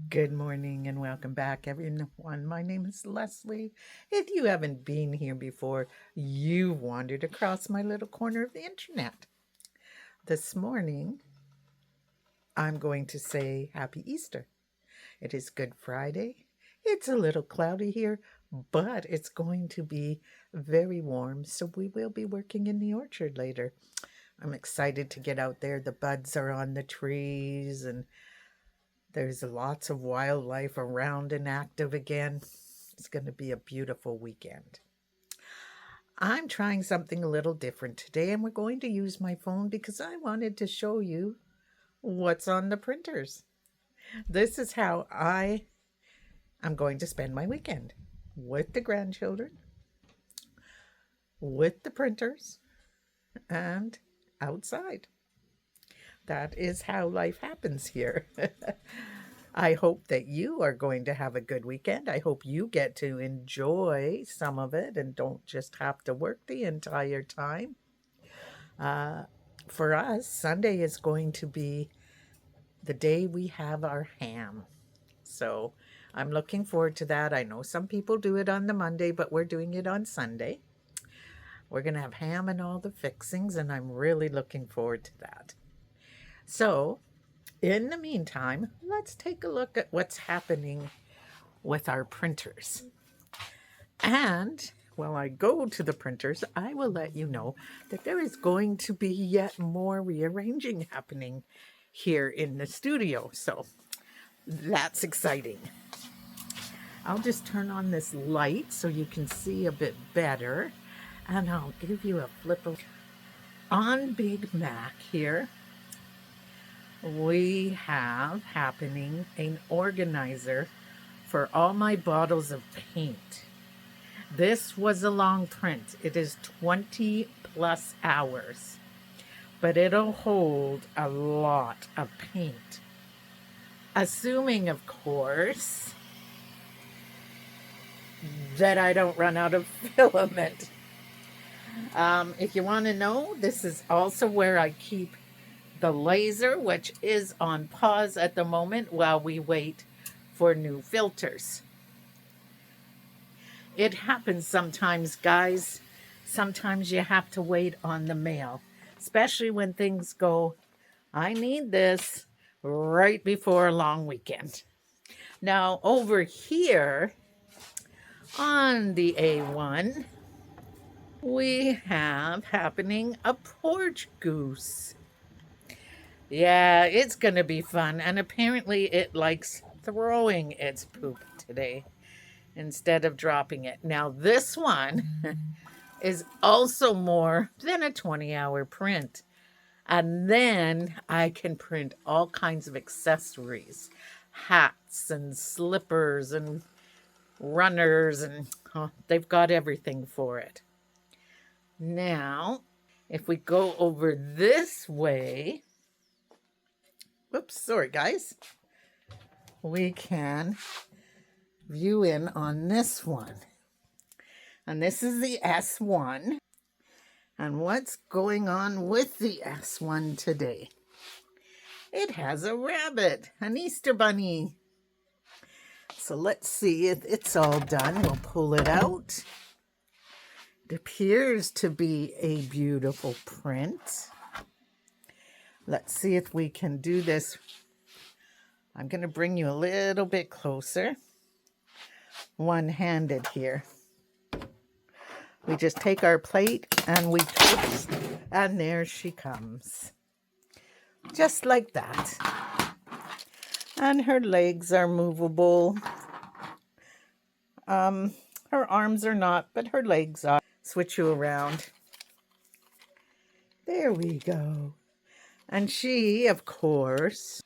Good morning and welcome back, everyone. My name is Leslie. If you haven't been here before, you've wandered across my little corner of the internet. This morning, I'm going to say Happy Easter. It is Good Friday. It's a little cloudy here, but it's going to be very warm, so we will be working in the orchard later. I'm excited to get out there. The buds are on the trees and there's lots of wildlife around and active again. It's going to be a beautiful weekend. I'm trying something a little different today, and we're going to use my phone because I wanted to show you what's on the printers. This is how I am going to spend my weekend with the grandchildren, with the printers, and outside. That is how life happens here. I hope that you are going to have a good weekend. I hope you get to enjoy some of it and don't just have to work the entire time. Uh, for us, Sunday is going to be the day we have our ham. So I'm looking forward to that. I know some people do it on the Monday, but we're doing it on Sunday. We're going to have ham and all the fixings, and I'm really looking forward to that. So, in the meantime, let's take a look at what's happening with our printers. And while I go to the printers, I will let you know that there is going to be yet more rearranging happening here in the studio. So that's exciting. I'll just turn on this light so you can see a bit better. And I'll give you a flip on Big Mac here. We have happening an organizer for all my bottles of paint. This was a long print. It is 20 plus hours, but it'll hold a lot of paint. Assuming, of course, that I don't run out of filament. If you want to know, this is also where I keep the laser, which is on pause at the moment while we wait for new filters. It happens sometimes, guys. Sometimes you have to wait on the mail, especially when things go, I need this right before a long weekend. Now, over here on the A1, we have happening a porch goose. Yeah, it's going to be fun. And apparently it likes throwing its poop today instead of dropping it. Now, this one is also more than a 20-hour print. And then I can print all kinds of accessories, hats and slippers and runners, and they've got everything for it. Now, if we go over this way, whoops, sorry guys, we can view in on this one. And this is the S1. And what's going on with the S1 today? It has a rabbit, an Easter bunny. So let's see if it's all done. We'll pull it out. It appears to be a beautiful print. Let's see if we can do this. I'm going to bring you a little bit closer. One-handed here. We just take our plate and we twist, and there she comes. Just like that. And her legs are movable. Her arms are not, but her legs are. Switch you around. There we go. And she, of course,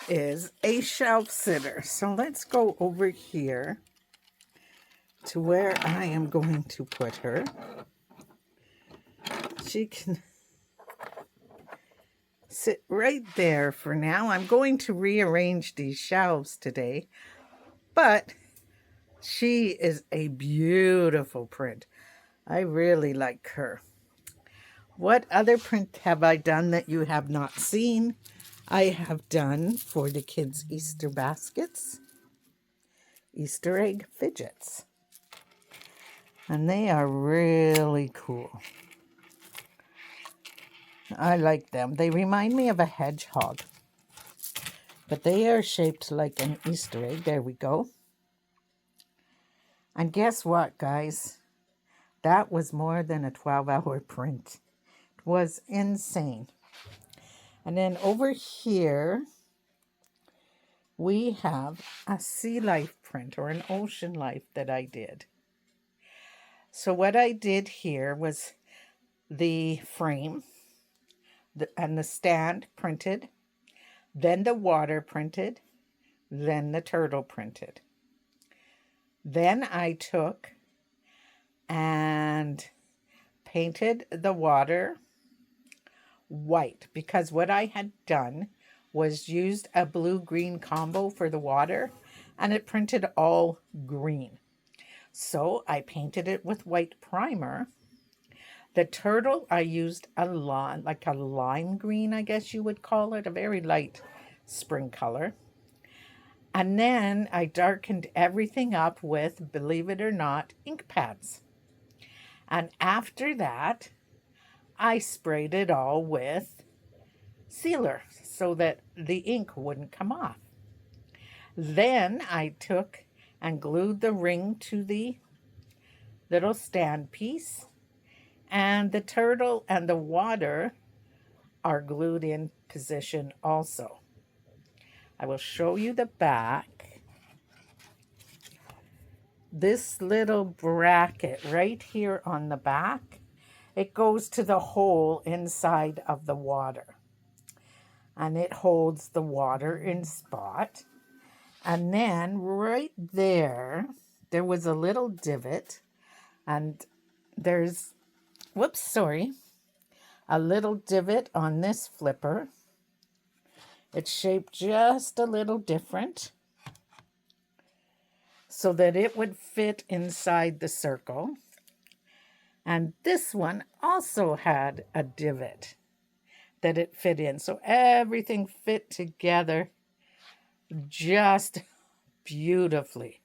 is a shelf sitter. So let's go over here to where I am going to put her. She can sit right there for now. I'm going to rearrange these shelves today, but she is a beautiful print. I really like her. What other print have I done that you have not seen? I have done for the kids' Easter baskets, Easter egg fidgets. And they are really cool. I like them. They remind me of a hedgehog. But they are shaped like an Easter egg. There we go. And guess what, guys? That was more than a 12-hour print. It was insane. And then over here, we have a sea life print or an ocean life that I did. So what I did here was the frame and the stand printed, then the water printed, then the turtle printed. Then I took and painted the water white because what I had done was used a blue-green combo for the water and it printed all green. So I painted it with white primer. The turtle, I used like a lime green, I guess you would call it, a very light spring color. And then I darkened everything up with, believe it or not, ink pads. And after that, I sprayed it all with sealer so that the ink wouldn't come off. Then I took and glued the ring to the little stand piece, and the turtle and the water are glued in position also. I will show you the back. This little bracket right here on the back, it goes to the hole inside of the water. And it holds the water in spot. And then right there, there was a little divot. And there's, a little divot on this flipper. It's shaped just a little different so that it would fit inside the circle. And this one also had a divot that it fit in. So everything fit together just beautifully.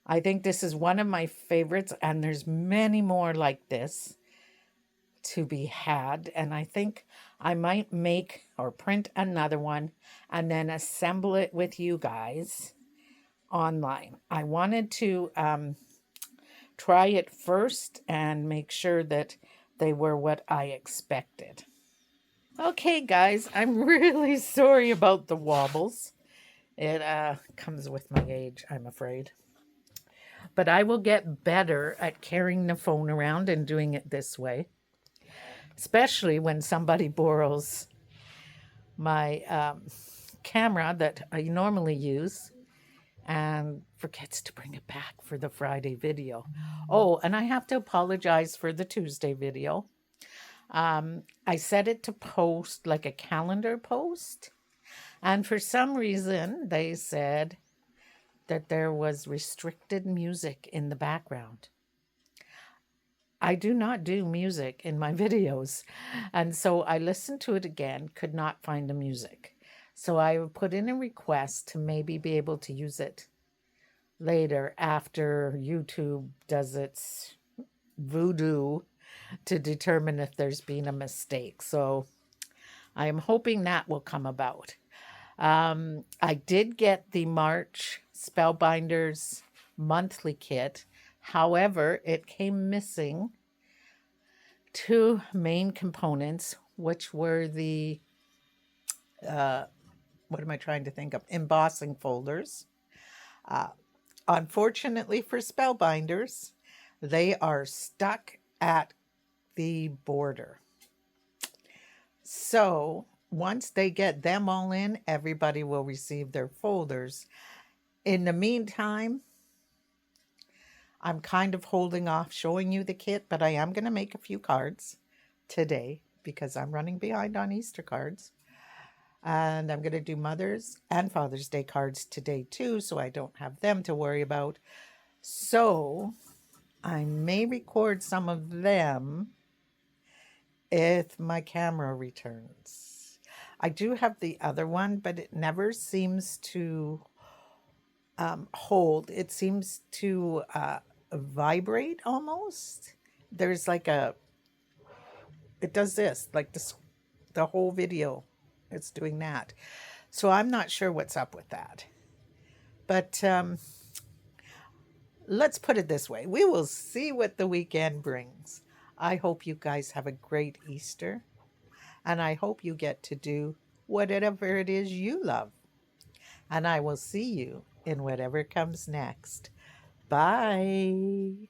I think this is one of my favorites, and there's many more like this to be had. And I think I might make or print another one and then assemble it with you guys online. I wanted to try it first and make sure that they were what I expected. Okay, guys, I'm really sorry about the wobbles. It comes with my age, I'm afraid. But I will get better at carrying the phone around and doing it this way, especially when somebody borrows my camera that I normally use and forgets to bring it back for the Friday video. Oh, and I have to apologize for the Tuesday video. I set it to post like a calendar post, and for some reason they said that there was restricted music in the background. I do not do music in my videos, and so I listened to it again, could not find the music. So I put in a request to maybe be able to use it later after YouTube does its voodoo to determine if there's been a mistake. So I am hoping that will come about. I did get the March Spellbinders monthly kit. However, it came missing two main components, which were the, what am I trying to think of? Embossing folders. Unfortunately for Spellbinders, they are stuck at the border. So once they get them all in, everybody will receive their folders. In the meantime, I'm kind of holding off showing you the kit, but I am going to make a few cards today because I'm running behind on Easter cards. And I'm going to do Mother's and Father's Day cards today too, so I don't have them to worry about. So I may record some of them if my camera returns. I do have the other one, but it never seems to hold. It seems to vibrate almost. There's like a, it does this, like this, the whole video, it's doing that. So I'm not sure what's up with that. But let's put it this way, we will see what the weekend brings. I hope you guys have a great Easter, and I hope you get to do whatever it is you love. And I will see you in whatever comes next. Bye.